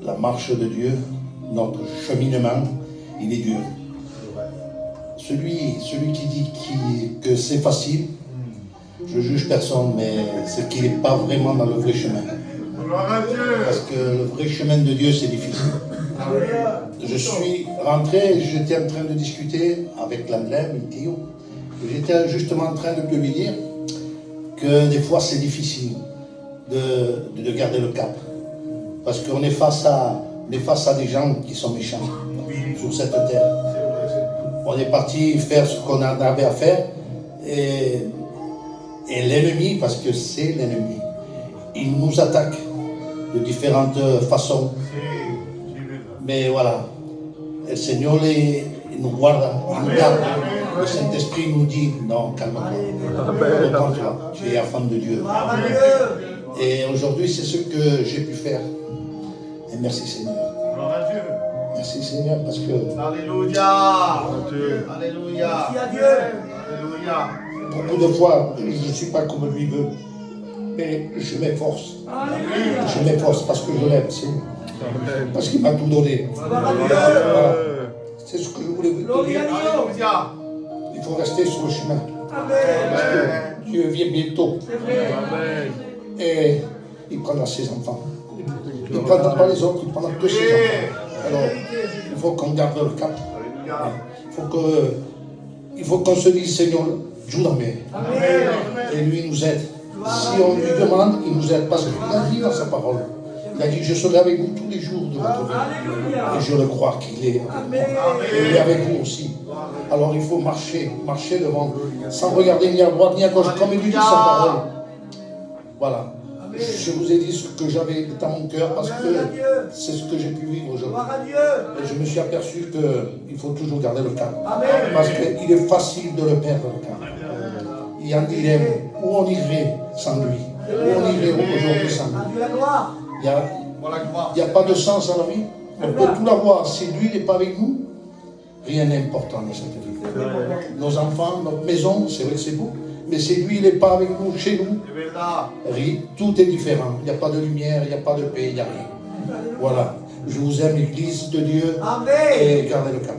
la marche de Dieu, notre cheminement, il est dur. Celui qui dit que c'est facile, je juge personne, mais c'est qu'il n'est pas vraiment dans le vrai chemin. Parce que le vrai chemin de Dieu, c'est difficile. Je suis rentré, j'étais en train de discuter avec l'André, Théo. J'étais justement en train de lui dire que des fois c'est difficile de garder le cap. Parce qu'on est face à des gens qui sont méchants sur cette terre. On est parti faire ce qu'on avait à faire et l'ennemi, parce que c'est l'ennemi, il nous attaque de différentes façons. Mais voilà, le Seigneur nous guarde, nous garde. Le Saint-Esprit nous dit, non, calme-toi, repends-toi, tu es enfant de Dieu. Et aujourd'hui, c'est ce que j'ai pu faire. Et merci Seigneur. Merci Seigneur, parce que... Alléluia. Alléluia. Merci à Dieu. Alléluia. Beaucoup de fois, je ne suis pas comme lui veut. Mais je m'efforce. Je m'efforce parce que je l'aime, Seigneur. Parce qu'il m'a tout donné. Voilà. C'est ce que je voulais vous dire. Alléluia. Il faut rester sur le chemin. Parce que Dieu vient bientôt. Et il prendra ses enfants. Il ne prendra pas les autres, il prendra que ses enfants. Alors, il faut qu'on garde le cap. Il faut qu'on se dise, Seigneur, joue la main. Et lui nous aide. Si on lui demande, il nous aide. Parce qu'il a dit dans sa parole, il a dit, je serai avec vous tous les jours de votre vie. Et je le crois qu'il est avec moi. Il est avec vous aussi. Alors il faut marcher devant, sans regarder ni à droite ni à gauche, comme il lui dit sa parole. Voilà. Je vous ai dit ce que j'avais dans mon cœur parce que c'est ce que j'ai pu vivre aujourd'hui. Et je me suis aperçu qu'il faut toujours garder le cap. Parce qu'il est facile de le perdre, le cap. Il y a un dilemme. Où on irait sans lui? Où on irait aujourd'hui sans lui? Il n'y a pas de sens dans la vie. On peut tout l'avoir. Si lui n'est pas avec nous, rien n'est important dans cette vie. Nos enfants, notre maison, c'est vrai que c'est beau. Mais si lui, il n'est pas avec nous, chez nous, tout est différent. Il n'y a pas de lumière, il n'y a pas de paix, il n'y a rien. Voilà. Je vous aime, l'Église de Dieu. Et gardez le cap.